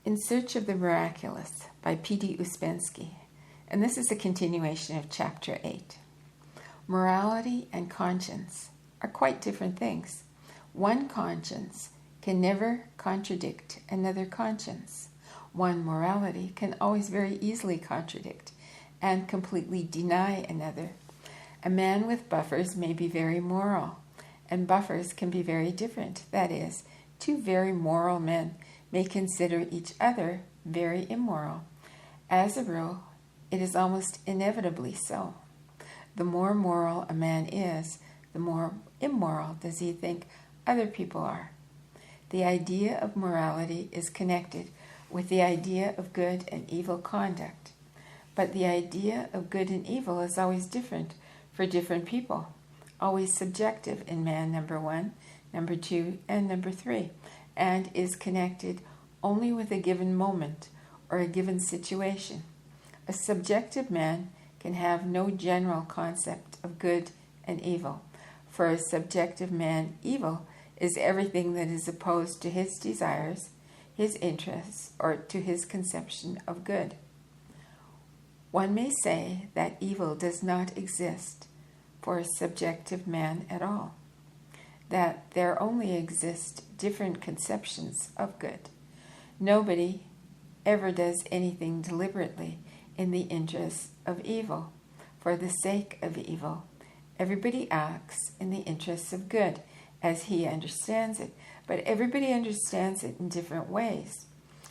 In Search of the Miraculous by P.D. Ouspensky, and this is a continuation of Chapter 8. Morality and conscience are quite different things. One conscience can never contradict another conscience. One morality can always very easily contradict and completely deny another. A man with buffers may be very moral, and buffers can be very different. That is, two very moral men may consider each other very immoral. As a rule, it is almost inevitably so. The more moral a man is, the more immoral does he think other people are. The idea of morality is connected with the idea of good and evil conduct, but the idea of good and evil is always different for different people, always subjective in man number 1, number 2, and number 3, and is connected only with a given moment or a given situation. A subjective man can have no general concept of good and evil. For a subjective man, evil is everything that is opposed to his desires, his interests, or to his conception of good. One may say that evil does not exist for a subjective man at all, that there only exist different conceptions of good. Nobody ever does anything deliberately in the interests of evil, for the sake of evil. Everybody acts in the interests of good, as he understands it, but everybody understands it in different ways.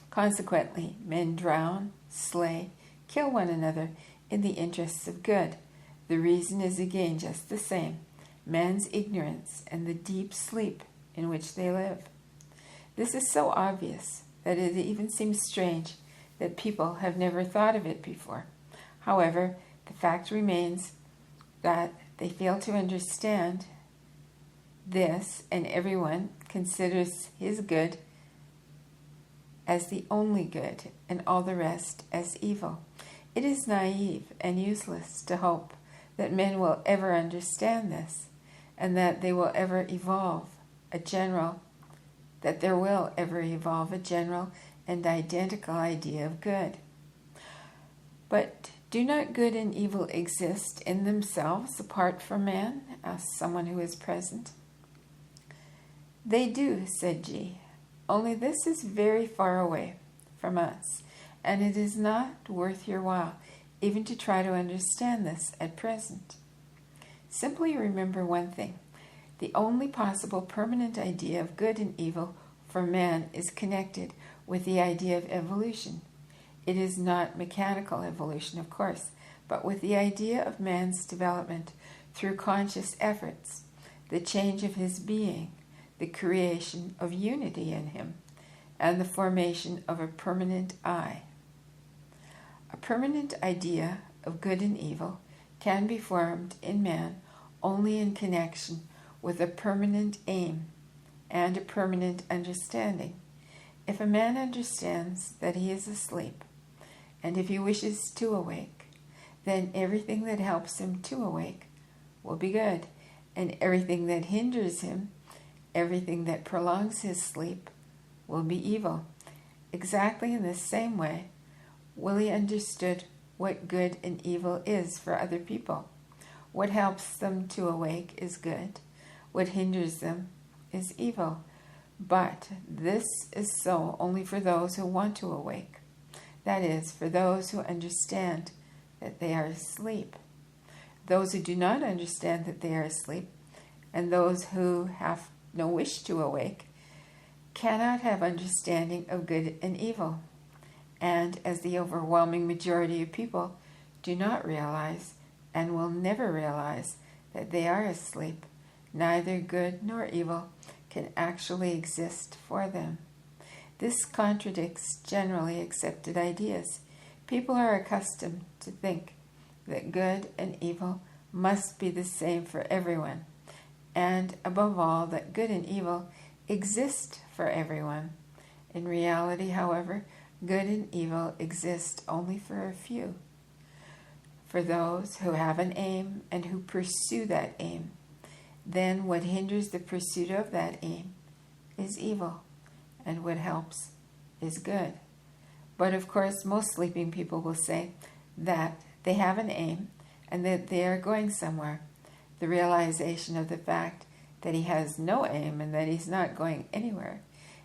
Consequently, men drown, slay, kill one another in the interests of good. The reason is again just the same: man's ignorance and the deep sleep in which they live. This is so obvious that it even seems strange that people have never thought of it before. However, the fact remains that they fail to understand this, and everyone considers his good as the only good and all the rest as evil. It is naive and useless to hope that men will ever understand this, and that they will ever evolve a general and identical idea of good. But do not good and evil exist in themselves apart from man? Asked someone who was present. They do, said G. Only this is very far away from us, and it is not worth your while even to try to understand this at present. Simply remember one thing: the only possible permanent idea of good and evil for man is connected with the idea of evolution. It is not mechanical evolution, of course, but with the idea of man's development through conscious efforts, the change of his being, the creation of unity in him, and the formation of a permanent I. A permanent idea of good and evil can be formed in man only in connection with a permanent aim and a permanent understanding. If a man understands that he is asleep, and if he wishes to awake, then everything that helps him to awake will be good, and everything that hinders him, everything that prolongs his sleep, will be evil. Exactly in the same way, Willie understood what good and evil is for other people. What helps them to awake is good. What hinders them is evil. But this is so only for those who want to awake. That is, for those who understand that they are asleep. Those who do not understand that they are asleep, and those who have no wish to awake, cannot have understanding of good and evil. And as the overwhelming majority of people do not realize, and will never realize, that they are asleep, neither good nor evil can actually exist for them. This contradicts generally accepted ideas. People are accustomed to think that good and evil must be the same for everyone, and above all, that good and evil exist for everyone. In reality, however, good and evil exist only for a few, for those who have an aim and who pursue that aim. Then what hinders the pursuit of that aim is evil, and what helps is good. But of course, most sleeping people will say that they have an aim and that they are going somewhere. The realization of the fact that he has no aim and that he's not going anywhere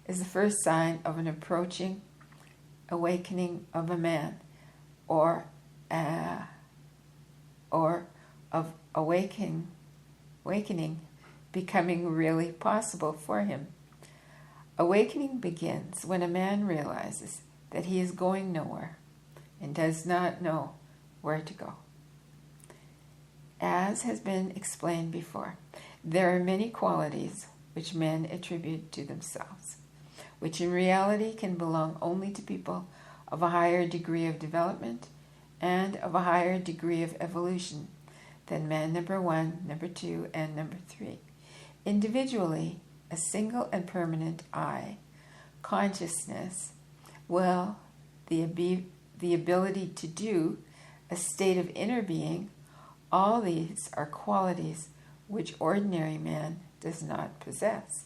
is the first sign of an approaching awakening of a man, or of awakening becoming really possible for him. Awakening begins when a man realizes that he is going nowhere and does not know where to go. As has been explained before, there are many qualities which men attribute to themselves, which in reality can belong only to people of a higher degree of development and of a higher degree of evolution than man number 1, number 2, and number 3. Individually, a single and permanent I, consciousness, will, the ability to do, a state of inner being, all these are qualities which ordinary man does not possess.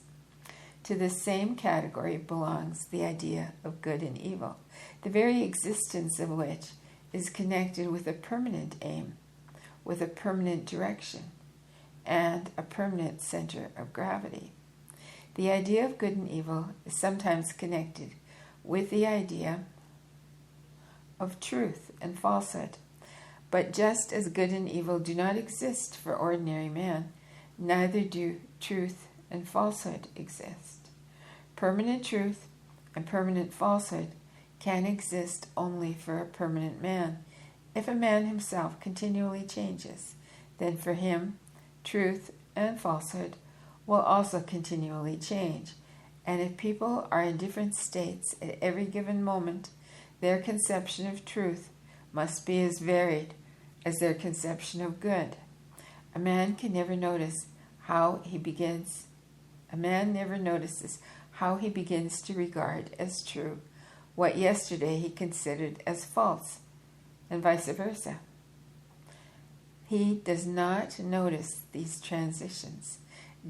To the same category belongs the idea of good and evil, the very existence of which is connected with a permanent aim, with a permanent direction, and a permanent center of gravity. The idea of good and evil is sometimes connected with the idea of truth and falsehood. But just as good and evil do not exist for ordinary man, neither do truth and falsehood exist. Permanent truth and permanent falsehood can exist only for a permanent man. If a man himself continually changes, then for him, truth and falsehood will also continually change. And if people are in different states at every given moment, their conception of truth must be as varied as their conception of good. A man never notices how he begins to regard as true what yesterday he considered as false, and vice versa. He does not notice these transitions,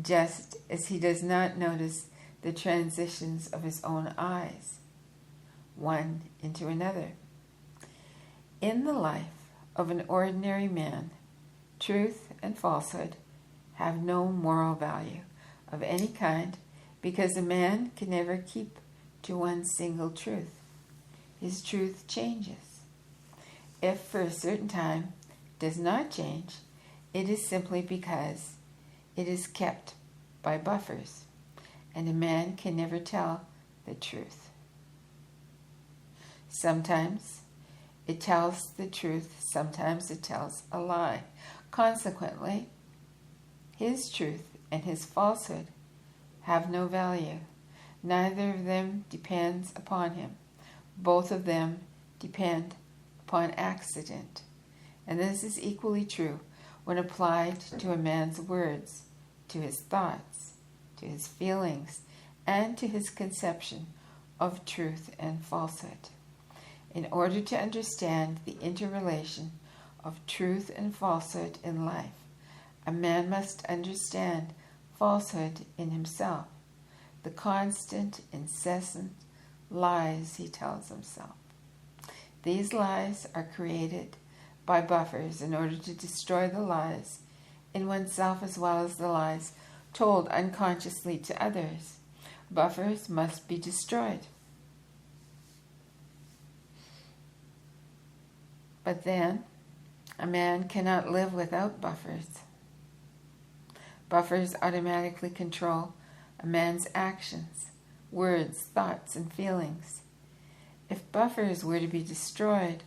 just as he does not notice the transitions of his own eyes, one into another. In the life of an ordinary man, truth and falsehood have no moral value of any kind, because a man can never keep to one single truth. His truth changes. If for a certain time it does not change, it is simply because it is kept by buffers, and a man can never tell the truth. Sometimes it tells the truth, sometimes it tells a lie. Consequently, his truth and his falsehood have no value. Neither of them depends upon him. Both of them depend upon accident. And this is equally true when applied to a man's words, to his thoughts, to his feelings, and to his conception of truth and falsehood. In order to understand the interrelation of truth and falsehood in life, a man must understand falsehood in himself, the constant, incessant lies he tells himself. These lies are created by buffers in order to destroy the lies in oneself as well as the lies told unconsciously to others. Buffers must be destroyed. But then, a man cannot live without buffers. Buffers automatically control a man's actions, words, thoughts, and feelings. If buffers were to be destroyed,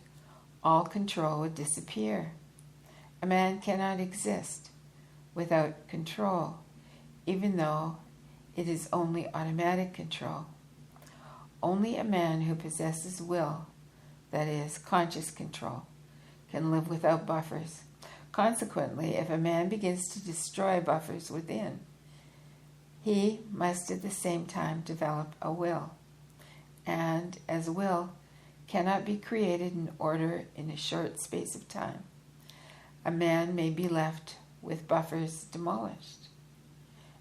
all control would disappear. A man cannot exist without control, even though it is only automatic control. Only a man who possesses will, that is, conscious control, can live without buffers. Consequently, if a man begins to destroy buffers within, he must at the same time develop a will. And as will cannot be created in order in a short space of time, a man may be left with buffers demolished,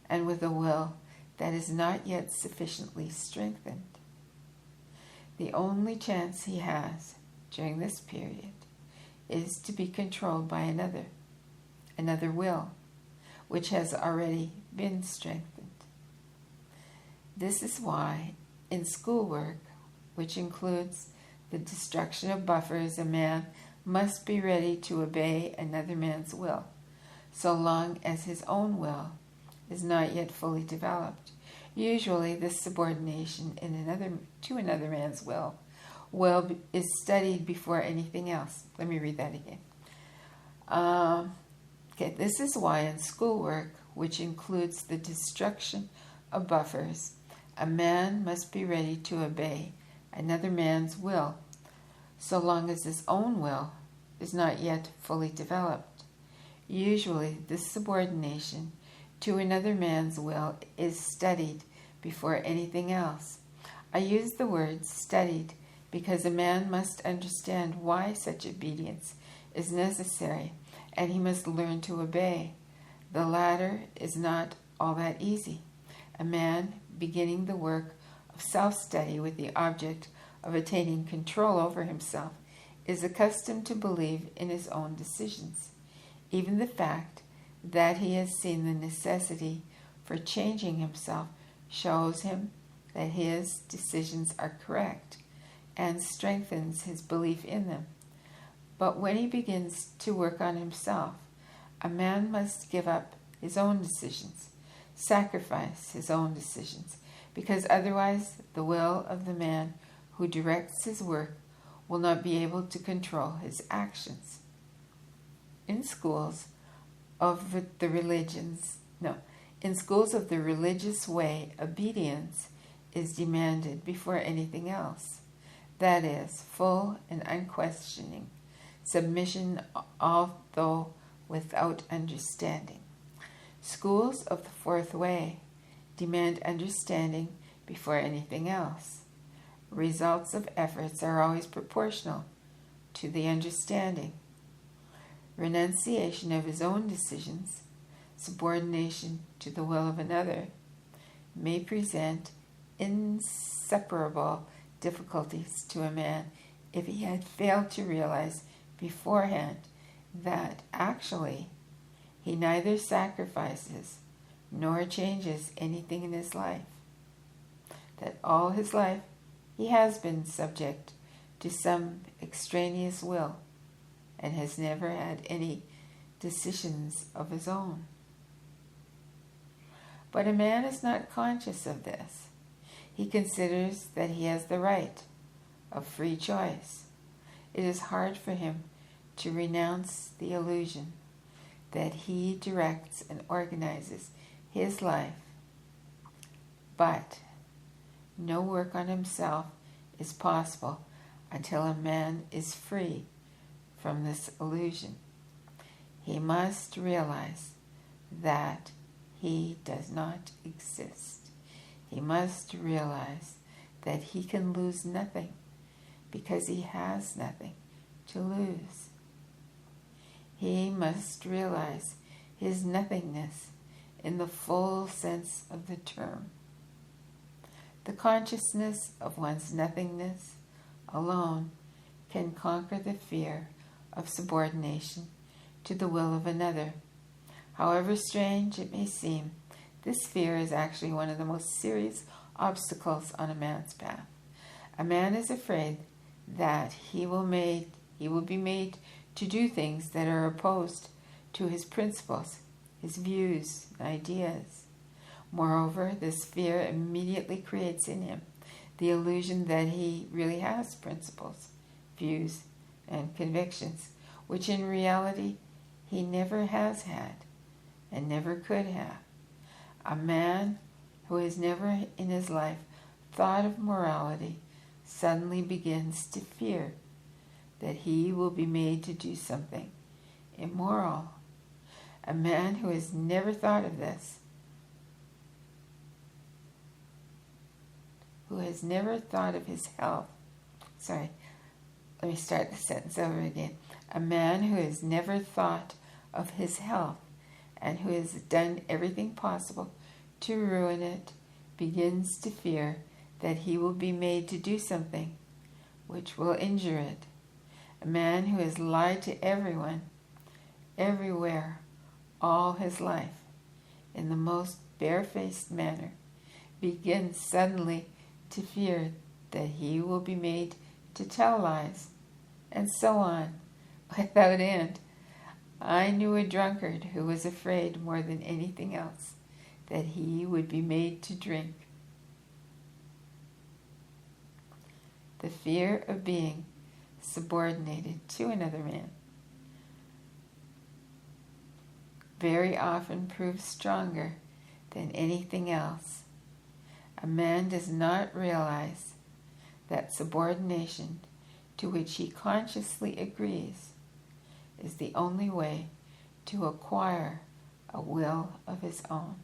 and with a will that is not yet sufficiently strengthened. The only chance he has during this period is to be controlled by another will, which has already been strengthened. This is why in schoolwork, which includes the destruction of buffers, a man must be ready to obey another man's will, so long as his own will is not yet fully developed. Usually this subordination to another man's will is studied before anything else. Let me read that again. This is why in schoolwork, which includes the destruction of buffers, a man must be ready to obey another man's will, so long as his own will is not yet fully developed. Usually, this subordination to another man's will is studied before anything else. I use the word studied because a man must understand why such obedience is necessary, and he must learn to obey. The latter is not all that easy. A man beginning the work of self-study with the object of attaining control over himself is accustomed to believe in his own decisions. Even the fact that he has seen the necessity for changing himself shows him that his decisions are correct and strengthens his belief in them. But when he begins to work on himself, a man must give up his own decisions, sacrifice his own decisions, because otherwise the will of the man who directs his work will not be able to control his actions. In schools of the religious way, obedience is demanded before anything else. That is, full and unquestioning submission, although without understanding. Schools of the fourth way demand understanding before anything else. Results of efforts are always proportional to the understanding. Renunciation of his own decisions, subordination to the will of another, may present inseparable difficulties to a man if he had failed to realize beforehand that actually he neither sacrifices nor changes anything in his life, that all his life he has been subject to some extraneous will and has never had any decisions of his own. But a man is not conscious of this. He considers that he has the right of free choice. It is hard for him to renounce the illusion that he directs and organizes his life. But no work on himself is possible until a man is free from this illusion. He must realize that he does not exist. He must realize that he can lose nothing because he has nothing to lose. He must realize his nothingness in the full sense of the term. The consciousness of one's nothingness alone can conquer the fear of subordination to the will of another. However strange it may seem, this fear is actually one of the most serious obstacles on a man's path. A man is afraid that he will be made to do things that are opposed to his principles, his views, ideas. Moreover, this fear immediately creates in him the illusion that he really has principles, views, and convictions, which in reality he never has had and never could have. A man who has never in his life thought of morality suddenly begins to fear that he will be made to do something immoral. A man who has never thought of this, who has never thought of his health, let me start the sentence over again. A man who has never thought of his health and who has done everything possible to ruin it begins to fear that he will be made to do something which will injure it. A man who has lied to everyone, everywhere, all his life, in the most barefaced manner, begins suddenly to fear that he will be made to tell lies, and so on, without end. I knew a drunkard who was afraid more than anything else that he would be made to drink. The fear of being subordinated to another man very often proves stronger than anything else. A man does not realize that subordination to which he consciously agrees is the only way to acquire a will of his own.